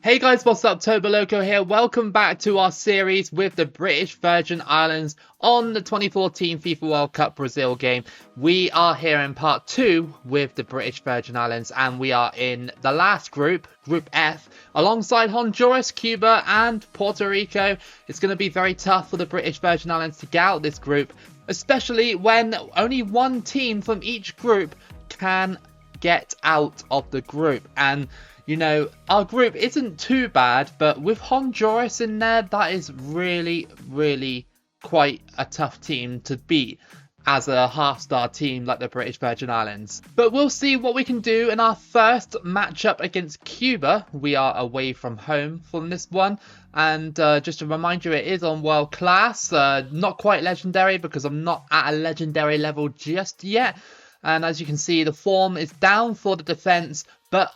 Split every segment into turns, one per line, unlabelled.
Hey guys, what's up? Toboloco here. Welcome back to our series with the British Virgin Islands on the 2014 FIFA World Cup Brazil game. We are here in part 2 with the British Virgin Islands, and we are in the last group, Group F, alongside Honduras, Cuba and Puerto Rico. It's going to be very tough for the British Virgin Islands to get out of this group, especially when only one team from each group can get out of the group. And you know, our group isn't too bad, but with Honduras in there, that is really quite a tough team to beat as a half-star team like the British Virgin Islands. But we'll see what we can do in our first matchup against Cuba. We are away from home from this one. And just to remind you, it is on world class. Not quite legendary because I'm not at a legendary level just yet. And as you can see, the form is down for the defence, but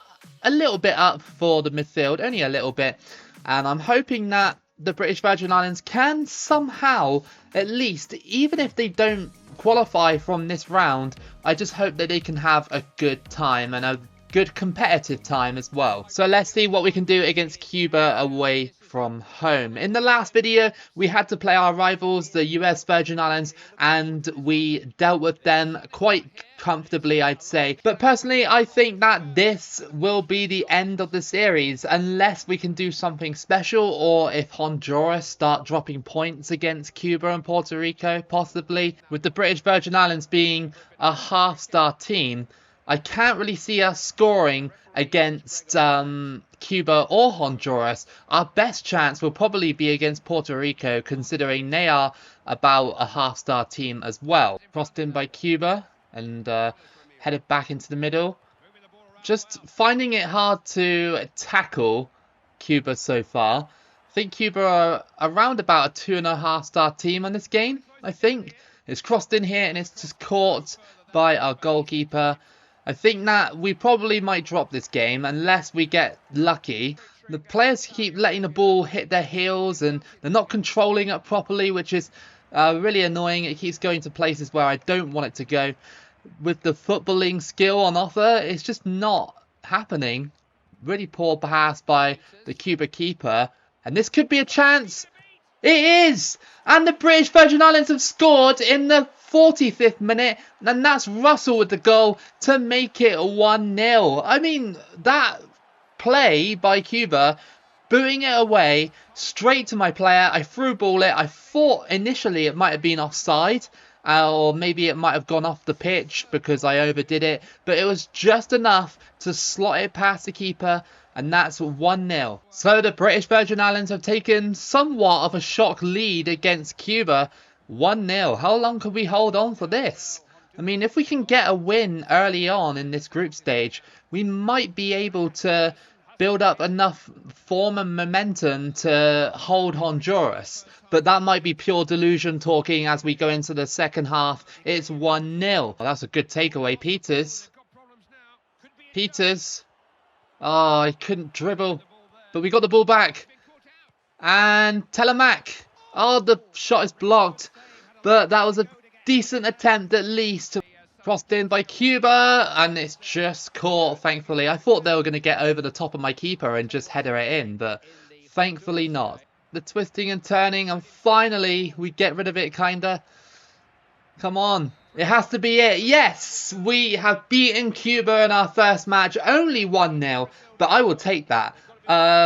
a little bit up for the midfield, only a little bit. And I'm hoping that the British Virgin Islands can somehow, at least, even if they don't qualify from this round, I just hope that they can have a good time and a good competitive time as well. So let's see what we can do against Cuba away from home. In the last video, we had to play our rivals, the US Virgin Islands, and we dealt with them quite comfortably, I'd say. But personally, I think that this will be the end of the series unless we can do something special, or if Honduras start dropping points against Cuba and Puerto Rico, possibly. With the British Virgin Islands being a half-star team, I can't really see us scoring against Cuba or Honduras. Our best chance will probably be against Puerto Rico, considering they are about a half-star team as well. Crossed in by Cuba and headed back into the middle. Just finding it hard to tackle Cuba so far. I think Cuba are around about a 2.5-star team on this game, I think. It's crossed in here and it's just caught by our goalkeeper. I think that we probably might drop this game unless we get lucky. The players keep letting the ball hit their heels and they're not controlling it properly, which is really annoying. It keeps going to places where I don't want it to go. With the footballing skill on offer, it's just not happening. Really poor pass by the Cuba keeper. And this could be a chance. It is! And the British Virgin Islands have scored in the 45th minute, and that's Russell with the goal to make it 1-0. I mean, that play by Cuba, booting it away straight to my player. I threw ball it. I thought initially it might have been offside, or maybe it might have gone off the pitch because I overdid it, but it was just enough to slot it past the keeper. And that's 1-0. So the British Virgin Islands have taken somewhat of a shock lead against Cuba. 1-0. How long could we hold on for this? I mean, if we can get a win early on in this group stage, we might be able to build up enough form and momentum to hold Honduras. But that might be pure delusion talking as we go into the second half. It's 1-0. Well, that's a good takeaway. Peters. Oh, I couldn't dribble. But we got the ball back. And Telemac. Oh, the shot is blocked. But that was a decent attempt at least. Crossed in by Cuba. And it's just caught, thankfully. I thought they were going to get over the top of my keeper and just header it in. But thankfully not. The twisting and turning. And finally, we get rid of it, kinda. Come on. It has to be it. Yes, we have beaten Cuba in our first match. Only 1-0, but I will take that.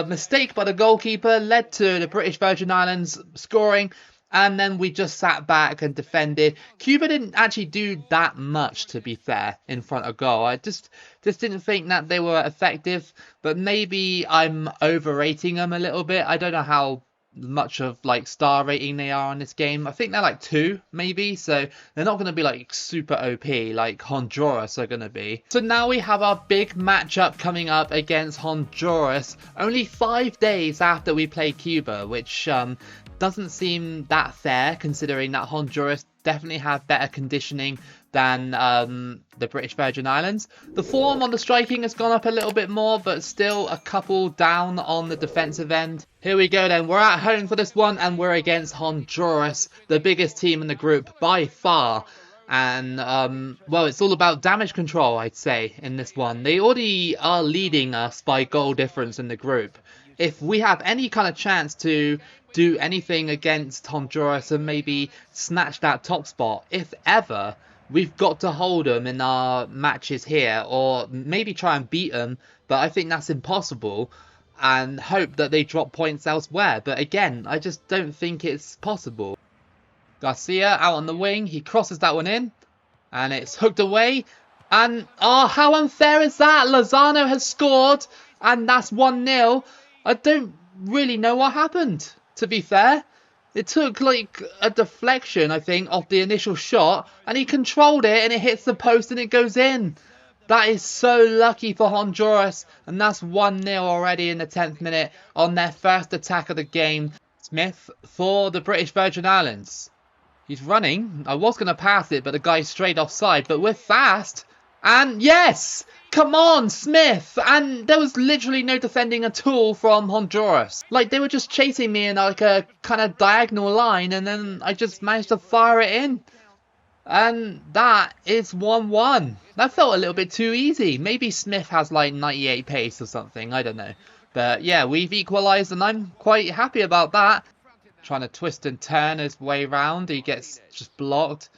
Mistake by the goalkeeper led to the British Virgin Islands scoring, and then we just sat back and defended. Cuba didn't actually do that much, to be fair, in front of goal. I just didn't think that they were effective, but maybe I'm overrating them a little bit. I don't know how much of like star rating they are on this game. I think they're like 2 maybe, so they're not going to be like super OP like Honduras are going to be. So now we have our big matchup coming up against Honduras only 5 days after we play Cuba, which doesn't seem that fair considering that Honduras definitely have better conditioning than the British Virgin Islands. The form on the striking has gone up a little bit more, but still a couple down on the defensive end. Here we go then. We're at home for this one, and we're against Honduras, the biggest team in the group by far. And, well, it's all about damage control, I'd say, in this one. They already are leading us by goal difference in the group. If we have any kind of chance to do anything against Honduras and maybe snatch that top spot, if ever, we've got to hold them in our matches here, or maybe try and beat them, but I think that's impossible, and hope that they drop points elsewhere. But again, I just don't think it's possible. Garcia out on the wing, he crosses that one in, and it's hooked away, and oh, how unfair is that? Lozano has scored, and that's 1-0. I don't really know what happened, to be fair. It took like a deflection, I think, off the initial shot, and he controlled it, and it hits the post, and it goes in. That is so lucky for Honduras, and that's 1-0 already in the 10th minute on their first attack of the game. Smith for the British Virgin Islands. He's running. I was going to pass it, but the guy's straight offside. But we're fast. And yes! Come on, Smith! And there was literally no defending at all from Honduras. Like, they were just chasing me in like a kind of diagonal line. And then I just managed to fire it in. And that is 1-1. That felt a little bit too easy. Maybe Smith has like 98 pace or something. I don't know. But yeah, we've equalised and I'm quite happy about that. Trying to twist and turn his way round. He gets just blocked.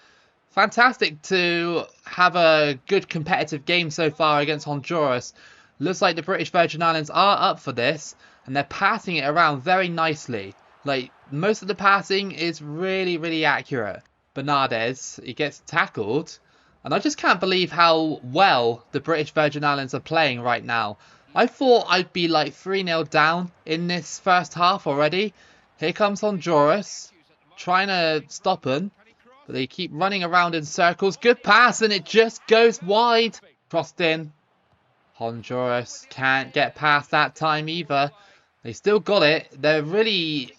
Fantastic to have a good competitive game so far against Honduras. Looks like the British Virgin Islands are up for this. And they're passing it around very nicely. Like, most of the passing is really, really accurate. Bernardes, he gets tackled. And I just can't believe how well the British Virgin Islands are playing right now. I thought I'd be like 3-0 down in this first half already. Here comes Honduras, trying to stop them, but they keep running around in circles. Good pass, and it just goes wide. Crossed in. Honduras can't get past that time either. They still got it. They're really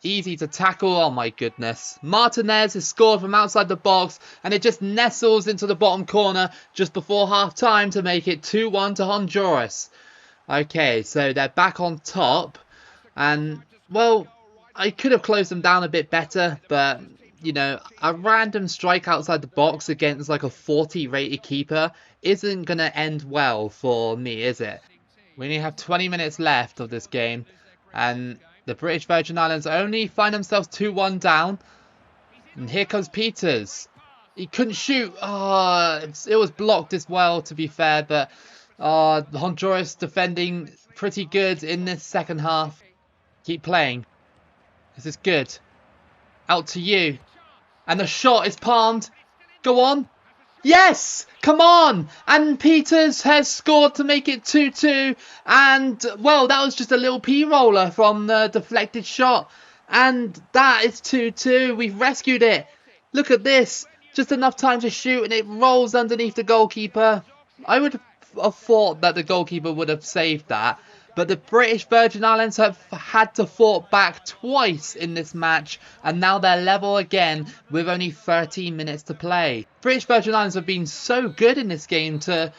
easy to tackle. Oh my goodness. Martinez has scored from outside the box, and it just nestles into the bottom corner just before half time to make it 2-1 to Honduras. Okay, so they're back on top, and, well, I could have closed them down a bit better, but, you know, a random strike outside the box against like a 40 rated keeper isn't going to end well for me, is it? We only have 20 minutes left of this game, and the British Virgin Islands only find themselves 2-1 down. And here comes Peters. He couldn't shoot. Oh, it was blocked as well, to be fair, but Honduras defending pretty good in this second half. Keep playing. This is good. Out to you. And the shot is palmed. Go on. Yes! Come on! And Peters has scored to make it 2-2. And, well, that was just a little P-roller from the deflected shot. And that is 2-2. We've rescued it. Look at this. Just enough time to shoot and it rolls underneath the goalkeeper. I would have thought that the goalkeeper would have saved that. But the British Virgin Islands have had to fought back twice in this match, and now they're level again with only 13 minutes to play. British Virgin Islands have been so good in this game to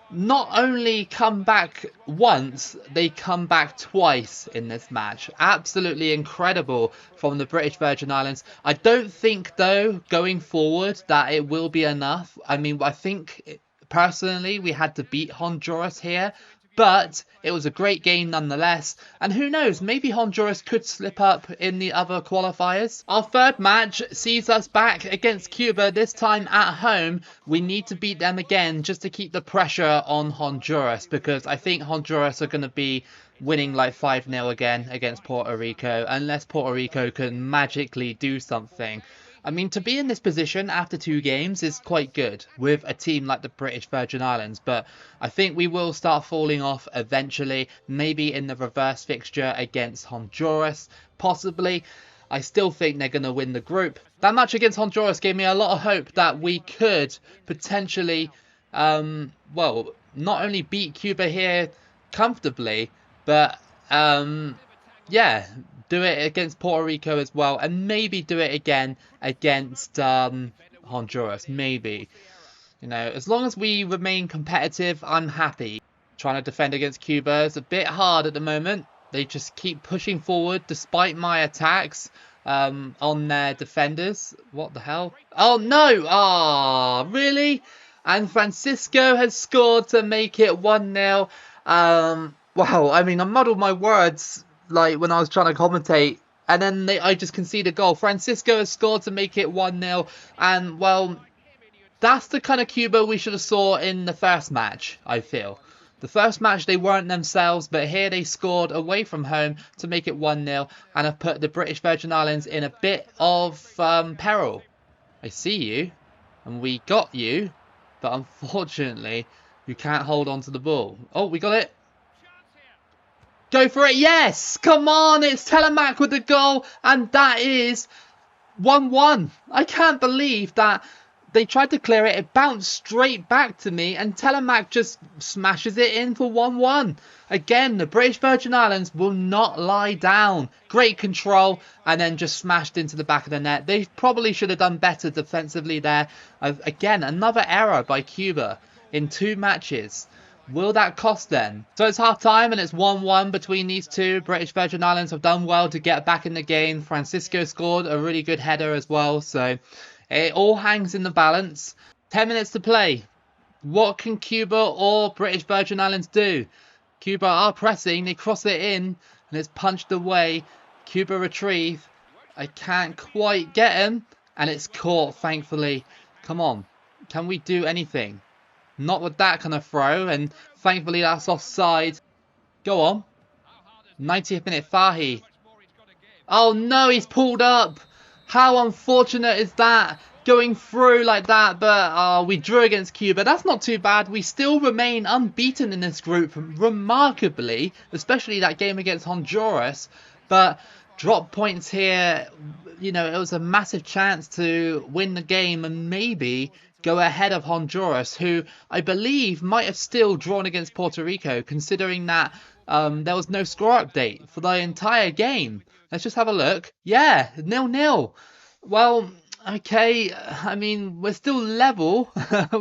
not only come back once, they come back twice in this match. Absolutely incredible from the British Virgin Islands. I don't think, though, going forward, that it will be enough. I mean, I think, personally, we had to beat Honduras here. But it was a great game nonetheless, and who knows, maybe Honduras could slip up in the other qualifiers. Our third match sees us back against Cuba, this time at home. We need to beat them again just to keep the pressure on Honduras, because I think Honduras are going to be winning like 5-0 again against Puerto Rico, unless Puerto Rico can magically do something. I mean, to be in this position after 2 games is quite good with a team like the British Virgin Islands, but I think we will start falling off eventually, maybe in the reverse fixture against Honduras, possibly. I still think they're going to win the group. That match against Honduras gave me a lot of hope that we could potentially, well, not only beat Cuba here comfortably, but, yeah, do it against Puerto Rico as well, and maybe do it again against Honduras, maybe. You know, as long as we remain competitive, I'm happy. Trying to defend against Cuba is a bit hard at the moment. They just keep pushing forward despite my attacks. on their defenders. What the hell? Oh no! Ah, really? And Francisco has scored to make it 1-0. Wow, I mean, I muddled my words like when I was trying to commentate, and then I just conceded a goal. Francisco has scored to make it 1-0, and well, that's the kind of Cuba we should have saw in the first match, I feel. The first match they weren't themselves, but here they scored away from home to make it 1-0 and have put the British Virgin Islands in a bit of peril. I see you, and we got you, but unfortunately you can't hold on to the ball. Oh, we got it. Go for it, yes! Come on, it's Telemac with the goal, and that is 1-1. I can't believe that they tried to clear it, it bounced straight back to me, and Telemac just smashes it in for 1-1. Again, the British Virgin Islands will not lie down. Great control, and then just smashed into the back of the net. They probably should have done better defensively there. Again, another error by Cuba in 2 matches. Will that cost them? So it's half time and it's 1-1 between these two. British Virgin Islands have done well to get back in the game. Francisco scored a really good header as well. So it all hangs in the balance. 10 minutes to play. What can Cuba or British Virgin Islands do? Cuba are pressing. They cross it in and it's punched away. Cuba retrieve. I can't quite get him. And it's caught, thankfully. Come on. Can we do anything? Not with that kind of throw, and thankfully that's offside. Go on. 90th minute, Fahy. Oh no, he's pulled up. How unfortunate is that? Going through like that, but we drew against Cuba. That's not too bad. We still remain unbeaten in this group, remarkably, especially that game against Honduras. But drop points here, you know, it was a massive chance to win the game and maybe go ahead of Honduras, who I believe might have still drawn against Puerto Rico, considering that there was no score update for the entire game. Let's just have a look. Yeah, 0-0. Well, okay, I mean, we're still level.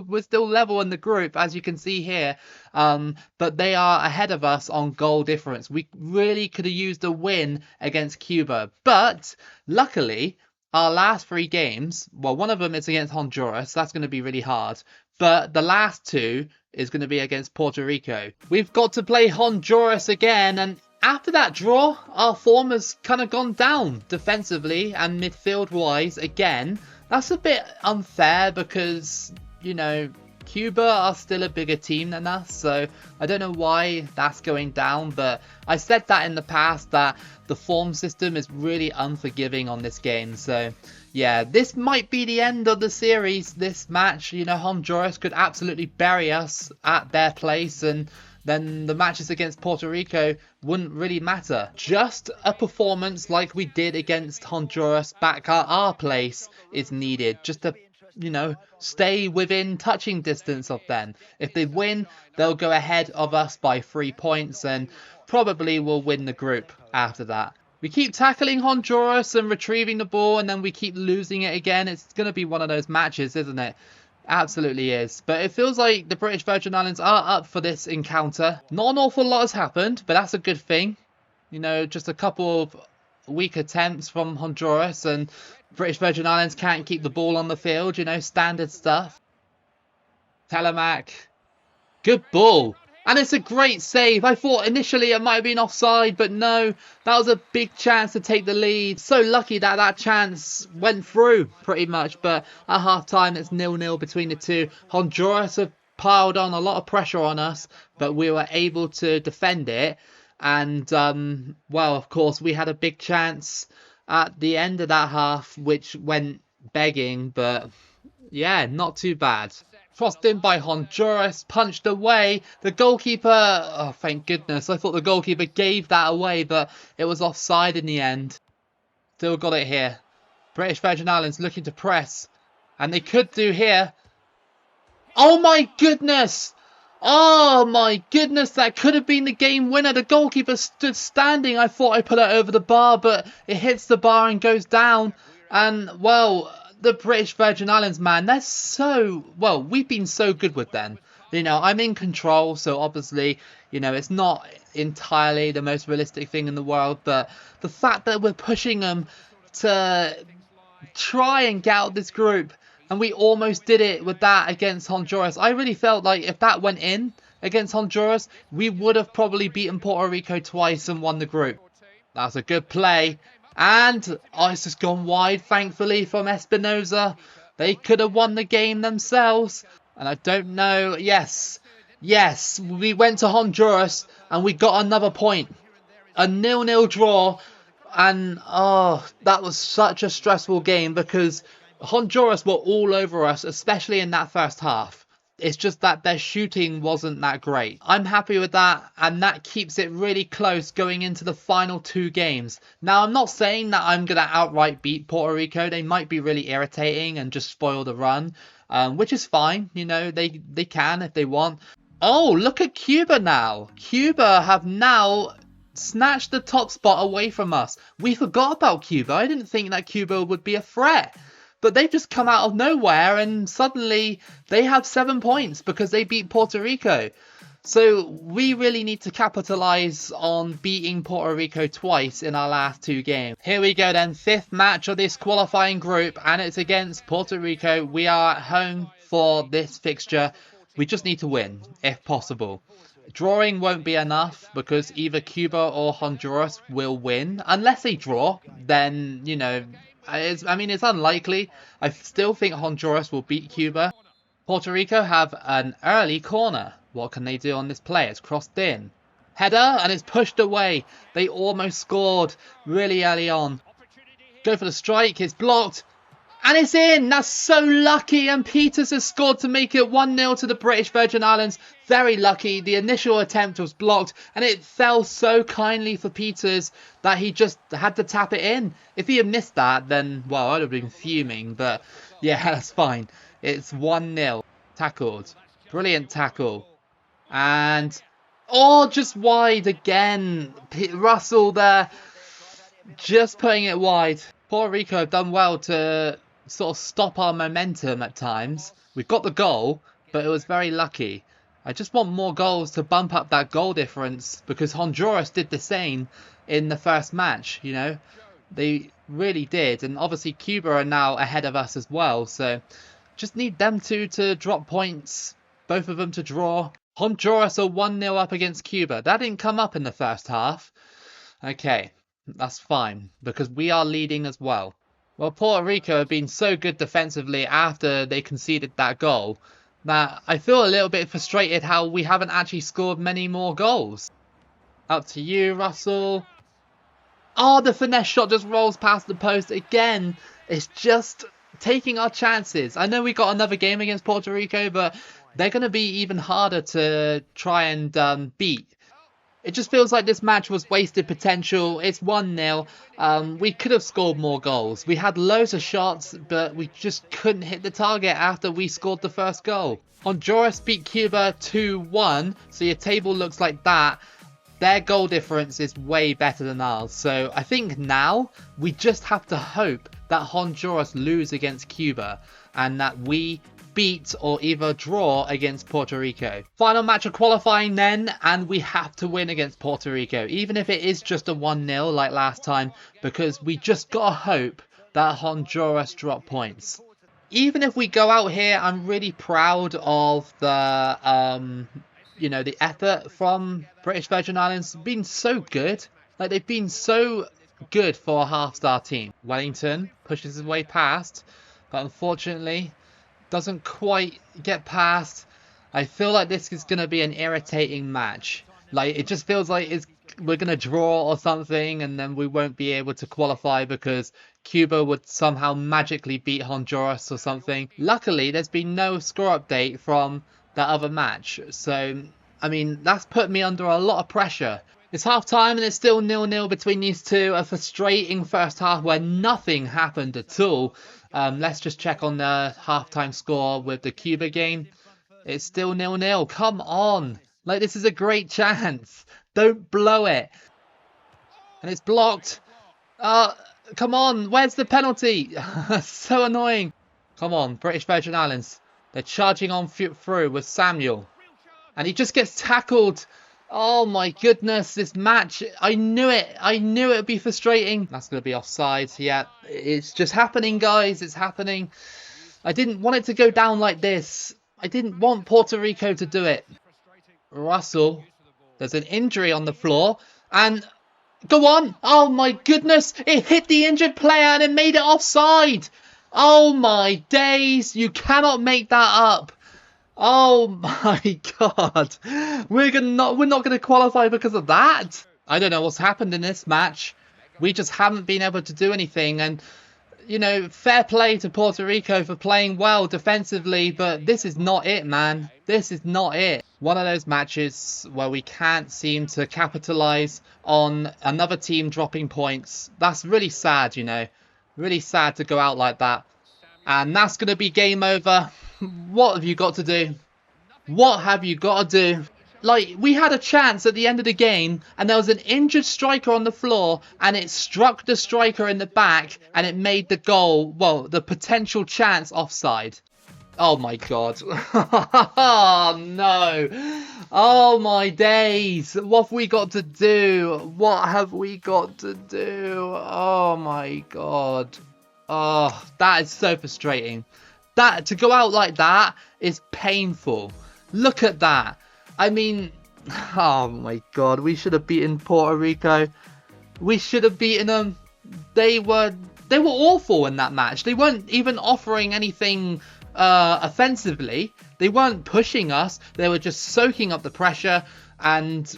We're still level in the group, as you can see here. But they are ahead of us on goal difference. We really could have used a win against Cuba. But luckily, our last 3 games, well, one of them is against Honduras. That's going to be really hard. But the last 2 is going to be against Puerto Rico. We've got to play Honduras again. And after that draw, our form has kind of gone down defensively and midfield-wise again. That's a bit unfair because, you know, Cuba are still a bigger team than us, so I don't know why that's going down, but I said that in the past that the form system is really unforgiving on this game. So yeah, this might be the end of the series, this match. You know, Honduras could absolutely bury us at their place, and then the matches against Puerto Rico wouldn't really matter. Just a performance like we did against Honduras back at our place is needed, just to, you know, stay within touching distance of them. If they win, they'll go ahead of us by 3 points and probably will win the group after that. We keep tackling Honduras and retrieving the ball, and then we keep losing it again. It's going to be one of those matches, isn't it? Absolutely is. But it feels like the British Virgin Islands are up for this encounter. Not an awful lot has happened, but that's a good thing. You know, just a couple of weak attempts from Honduras, and British Virgin Islands can't keep the ball on the field, you know, standard stuff. Telemac. Good ball. And it's a great save. I thought initially it might have been offside, but no. That was a big chance to take the lead. So lucky that that chance went through, pretty much. But at half-time, it's 0-0 between the two. Honduras have piled on a lot of pressure on us, but we were able to defend it. And, well, of course, we had a big chance at the end of that half, which went begging. But, yeah, not too bad. Crossed in by Honduras, punched away. The goalkeeper, oh, thank goodness. I thought the goalkeeper gave that away, but it was offside in the end. Still got it here. British Virgin Islands looking to press. And they could do here. Oh, my goodness. Oh, my goodness. That could have been the game winner. The goalkeeper stood standing. I thought I put it over the bar, but it hits the bar and goes down. And, well, the British Virgin Islands, man, they're so, well, we've been so good with them. You know, I'm in control, so obviously, you know, it's not entirely the most realistic thing in the world, but the fact that we're pushing them to try and get out this group. And we almost did it with that against Honduras. I really felt like if that went in against Honduras, we would have probably beaten Puerto Rico twice and won the group. That's a good play. And it's just gone wide, thankfully, from Espinoza. They could have won the game themselves. And I don't know. Yes, we went to Honduras and we got another point. A 0-0 draw. And, that was such a stressful game because Honduras were all over us, especially in that first half. It's just that their shooting wasn't that great. I'm happy with that, and that keeps it really close going into the final 2 games. Now, I'm not saying that I'm going to outright beat Puerto Rico. They might be really irritating and just spoil the run, which is fine. You know, they can if they want. Oh, look at Cuba now. Cuba have now snatched the top spot away from us. We forgot about Cuba. I didn't think that Cuba would be a threat. But they've just come out of nowhere and suddenly they have 7 points because they beat Puerto Rico. So we really need to capitalise on beating Puerto Rico twice in our last 2 games. Here we go then, 5th match of this qualifying group, and it's against Puerto Rico. We are at home for this fixture. We just need to win, if possible. Drawing won't be enough because either Cuba or Honduras will win. Unless they draw, then, you know, it's unlikely. I still think Honduras will beat Cuba. Puerto Rico have an early corner. What can they do on this play? It's crossed in. Header, and it's pushed away. They almost scored really early on. Go for the strike. It's blocked. And it's in! That's so lucky! And Peters has scored to make it 1-0 to the British Virgin Islands. Very lucky. The initial attempt was blocked. And it fell so kindly for Peters that he just had to tap it in. If he had missed that, then, well, I'd have been fuming. But, yeah, that's fine. It's 1-0. Tackled. Brilliant tackle. And, just wide again. Russell there. Just putting it wide. Puerto Rico have done well to sort of stop our momentum at times. We've got the goal, but it was very lucky. I just want more goals to bump up that goal difference because Honduras did the same in the first match, you know. They really did. And obviously Cuba are now ahead of us as well. So just need them two to drop points, both of them to draw. Honduras are 1-0 up against Cuba. That didn't come up in the first half. Okay, that's fine because we are leading as well. Well, Puerto Rico have been so good defensively after they conceded that goal that I feel a little bit frustrated how we haven't actually scored many more goals. Up to you, Russell. Oh, the finesse shot just rolls past the post again. It's just taking our chances. I know we got another game against Puerto Rico, but they're going to be even harder to try and beat. It just feels like this match was wasted potential. It's 1-0. We could have scored more goals. We had loads of shots, but we just couldn't hit the target after we scored the first goal. Honduras beat Cuba 2-1, so your table looks like that. Their goal difference is way better than ours. So I think now we just have to hope that Honduras lose against Cuba and that we beat or either draw against Puerto Rico. Final match of qualifying then, and we have to win against Puerto Rico, even if it is just a 1-0 like last time, because we just gotta hope that Honduras drop points. Even if we go out here, I'm really proud of the the effort from British Virgin Islands. It's been so good. Like, they've been so good for a half-star team. Wellington pushes his way past, but unfortunately doesn't quite get past. I feel like this is going to be an irritating match. Like, it just feels like we're going to draw or something, and then we won't be able to qualify because Cuba would somehow magically beat Honduras or something. Luckily, there's been no score update from that other match. So, I mean, that's put me under a lot of pressure. It's half time and it's still 0-0 between these two. A frustrating first half where nothing happened at all. Let's just check on the halftime score with the Cuba game. It's still 0-0. Come on. Like, this is a great chance. Don't blow it. And it's blocked. Come on. Where's the penalty? So annoying. Come on, British Virgin Islands. They're charging on through with Samuel. And he just gets tackled. Oh my goodness, this match. I knew it. I knew it would be frustrating. That's going to be offside. Yeah, it's just happening, guys. It's happening. I didn't want it to go down like this. I didn't want Puerto Rico to do it. Russell, there's an injury on the floor. And go on. Oh my goodness. It hit the injured player and it made it offside. Oh my days. You cannot make that up. Oh my god. We're not going to qualify because of that. I don't know what's happened in this match. We just haven't been able to do anything. And, you know, fair play to Puerto Rico for playing well defensively, but this is not it, man. This is not it. One of those matches where we can't seem to capitalize on another team dropping points. That's really sad, you know. Really sad to go out like that. And that's going to be game over. What have you got to do? What have you got to do? Like, we had a chance at the end of the game, and there was an injured striker on the floor, and it struck the striker in the back, and it made the goal, well, the potential chance offside. Oh my god. Oh no. Oh my days. What have we got to do? What have we got to do? Oh my god. Oh, that is so frustrating. That, to go out like that is painful. Look at that. I mean, oh my god, we should have beaten Puerto Rico. We should have beaten them. They were awful in that match. They weren't even offering anything offensively. They weren't pushing us. They were just soaking up the pressure, and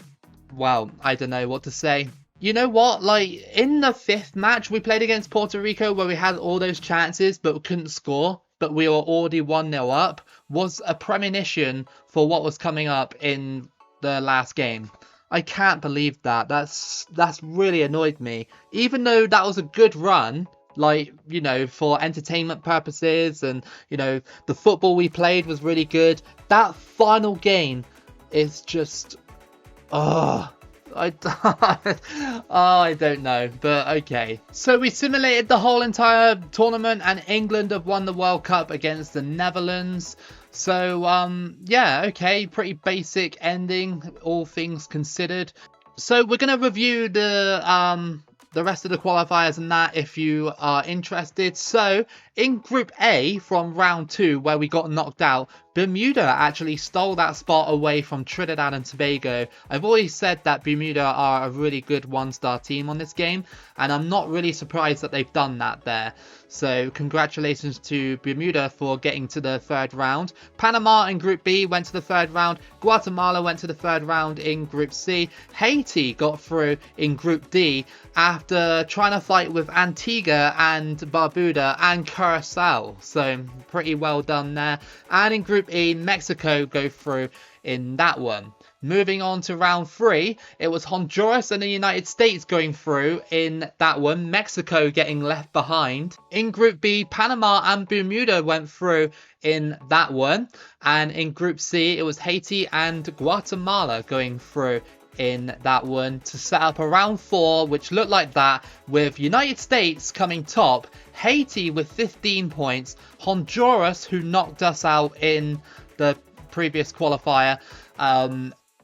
well, I don't know what to say. You know what, like in the 5th match we played against Puerto Rico, where we had all those chances but couldn't score, but we were already 1-0 up, was a premonition for what was coming up in the last game. I can't believe that. That's really annoyed me. Even though that was a good run, like, you know, for entertainment purposes, and, you know, the football we played was really good. That final game is just, I don't know, but okay. So we simulated the whole entire tournament, and England have won the World Cup against the Netherlands. So, yeah, okay, pretty basic ending, all things considered. So we're going to review the rest of the qualifiers and that if you are interested. So in Group A from round 2, where we got knocked out, Bermuda actually stole that spot away from Trinidad and Tobago. I've always said that Bermuda are a really good 1-star team on this game, and I'm not really surprised that they've done that there. So congratulations to Bermuda for getting to the 3rd round. Panama in Group B went to the 3rd round. Guatemala went to the 3rd round in Group C. Haiti got through in Group D after trying to fight with Antigua and Barbuda and Curacao. So pretty well done there. And in Group E, Mexico go through in that one. Moving on to round 3, it was Honduras and the United States going through in that one, Mexico getting left behind. In Group B, Panama and Bermuda went through in that one. And in Group C, it was Haiti and Guatemala going through in that one to set up a round 4, which looked like that, with United States coming top, Haiti with 15 points, Honduras, who knocked us out in the previous qualifier,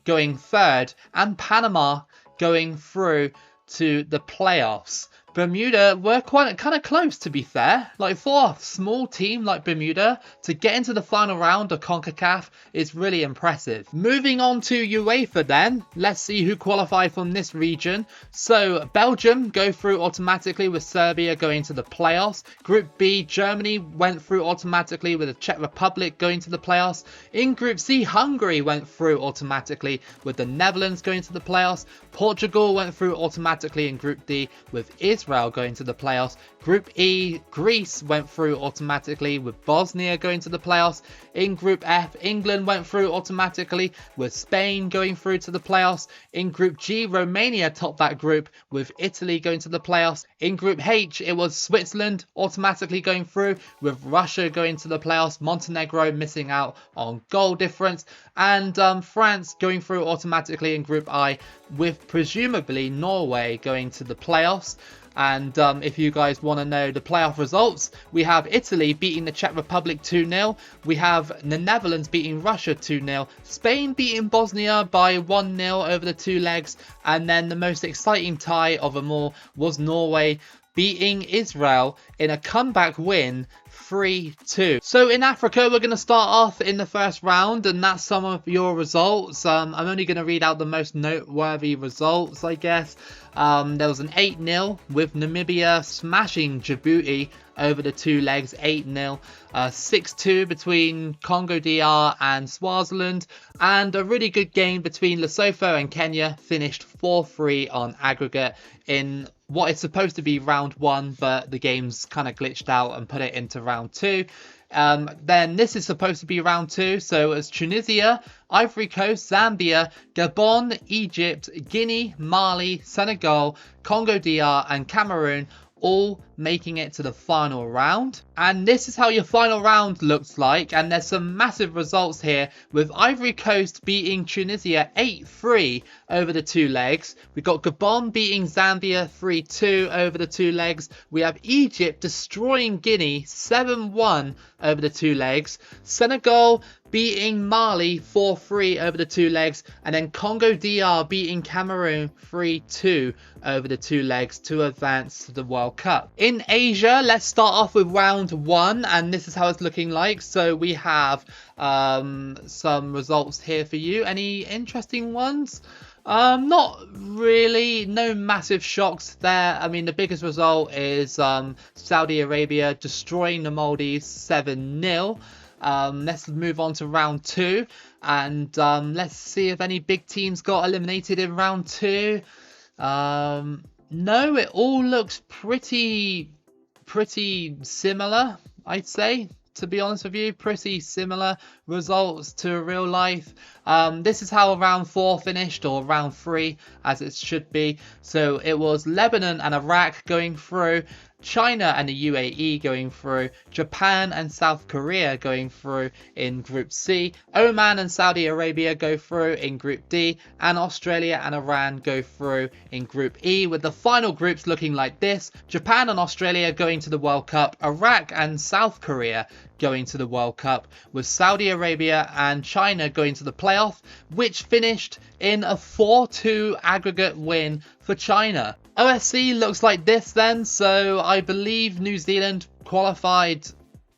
going 3rd, and Panama going through to the playoffs. Bermuda were kind of close, to be fair. Like, for a small team like Bermuda to get into the final round of CONCACAF is really impressive. Moving on to UEFA then, let's see who qualified from this region. So Belgium go through automatically, with Serbia going to the playoffs. Group B, Germany went through automatically, with the Czech Republic going to the playoffs. In Group C, Hungary went through automatically, with the Netherlands going to the playoffs. Portugal went through automatically in Group D, with Israel going to the playoffs. Group E, Greece went through automatically, with Bosnia going to the playoffs. In Group F, England went through automatically, with Spain going through to the playoffs. In Group G, Romania topped that group, with Italy going to the playoffs. In Group H, it was Switzerland automatically going through, with Russia going to the playoffs, Montenegro missing out on goal difference, and France going through automatically in Group I, with presumably Norway going to the playoffs. And if you guys want to know the playoff results, we have Italy beating the Czech Republic 2-0. We have the Netherlands beating Russia 2-0. Spain beating Bosnia by 1-0 over the two legs. And then the most exciting tie of them all was Norway beating Israel in a comeback win 3-2. So in Africa, we're going to start off in the first round, and that's some of your results. I'm only going to read out the most noteworthy results, I guess. There was an 8-0 with Namibia smashing Djibouti over the two legs, 8-0. 6-2 between Congo DR and Swaziland, and a really good game between Lesotho and Kenya finished 4-3 on aggregate in what is supposed to be round 1, but the game's kind of glitched out and put it into round 2. Then this is supposed to be round 2, so it's Tunisia, Ivory Coast, Zambia, Gabon, Egypt, Guinea, Mali, Senegal, Congo DR and Cameroon all making it to the final round. And this is how your final round looks like, and there's some massive results here with Ivory Coast beating Tunisia 8-3 over the two legs. We got Gabon beating Zambia 3-2 over the two legs. We have Egypt destroying Guinea 7-1 over the two legs. Senegal beating Mali 4-3 over the two legs, and then Congo DR beating Cameroon 3-2 over the two legs to advance to the World Cup. In Asia, let's start off with round 1, and this is how it's looking like. So we have some results here for you. Any interesting ones? Not really, no massive shocks there. I mean, the biggest result is Saudi Arabia destroying the Maldives 7-0. Let's move on to round 2, and let's see if any big teams got eliminated in round 2. No, it all looks pretty similar, I'd say. To be honest with you, pretty similar results to real life. This is how round 4 finished, or round 3 as it should be. So it was Lebanon and Iraq going through, China and the UAE going through, Japan and South Korea going through in Group C, Oman and Saudi Arabia go through in Group D, and Australia and Iran go through in Group E, with the final groups looking like this: Japan and Australia going to the World Cup, Iraq and South Korea going to the World Cup, with Saudi Arabia and China going to the playoff, which finished in a 4-2 aggregate win for China. OSC looks like this then, so I believe New Zealand qualified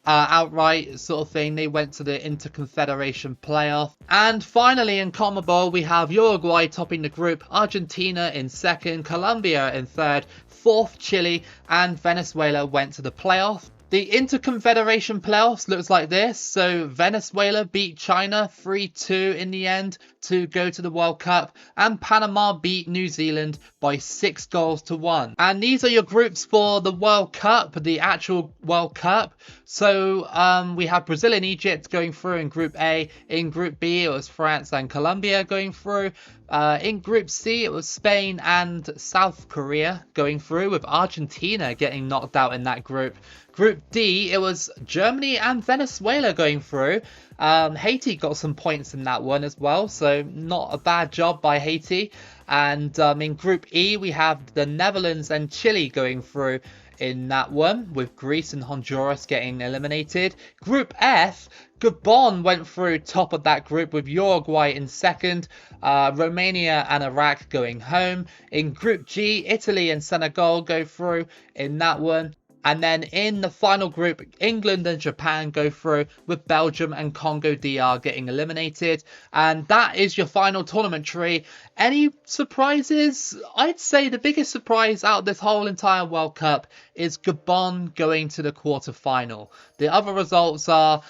outright, sort of thing. They went to the Interconfederation playoff. And finally in CONMEBOL, we have Uruguay topping the group, Argentina in second, Colombia in third, fourth Chile, and Venezuela went to the playoff. The Interconfederation playoffs looks like this. So Venezuela beat China 3-2 in the end to go to the World Cup, and Panama beat New Zealand by 6-1. And these are your groups for the World Cup, the actual World Cup. So we have Brazil and Egypt going through in Group A. In Group B, it was France and Colombia going through. In Group C, it was Spain and South Korea going through, with Argentina getting knocked out in that group. Group D, it was Germany and Venezuela going through. Haiti got some points in that one as well, so not a bad job by Haiti. And in Group E, we have the Netherlands and Chile going through in that one, with Greece and Honduras getting eliminated. Group F, Gabon went through top of that group, with Uruguay in second, Romania and Iraq going home. In Group G, Italy and Senegal go through in that one. And then in the final group, England and Japan go through, with Belgium and Congo DR getting eliminated. And that is your final tournament tree. Any surprises? I'd say the biggest surprise out of this whole entire World Cup is Gabon going to the quarterfinal. The other results are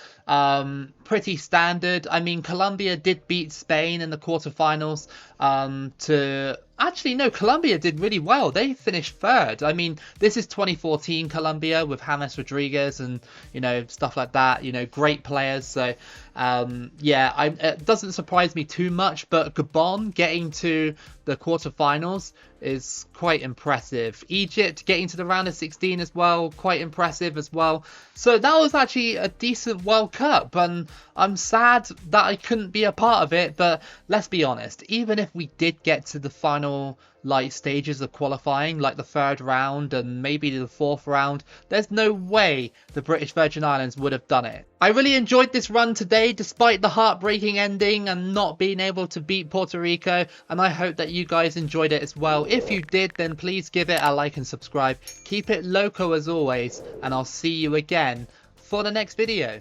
pretty standard. I mean, Colombia did beat Spain in the quarterfinals Actually, no, Colombia did really well. They finished third. I mean, this is 2014 Colombia with James Rodriguez and, stuff like that. Great players. So, it doesn't surprise me too much. But Gabon getting to the quarterfinals is quite impressive. Egypt getting to the round of 16 as well, quite impressive as well. So that was actually a decent World Cup, and I'm sad that I couldn't be a part of it. But let's be honest, even if if we did get to the final like stages of qualifying, like the 3rd round and maybe the 4th round, there's no way the British Virgin Islands would have done it. I really enjoyed this run today despite the heartbreaking ending and not being able to beat Puerto Rico, and I hope that you guys enjoyed it as well. If you did, then please give it a like and subscribe. Keep it loco as always, and I'll see you again for the next video.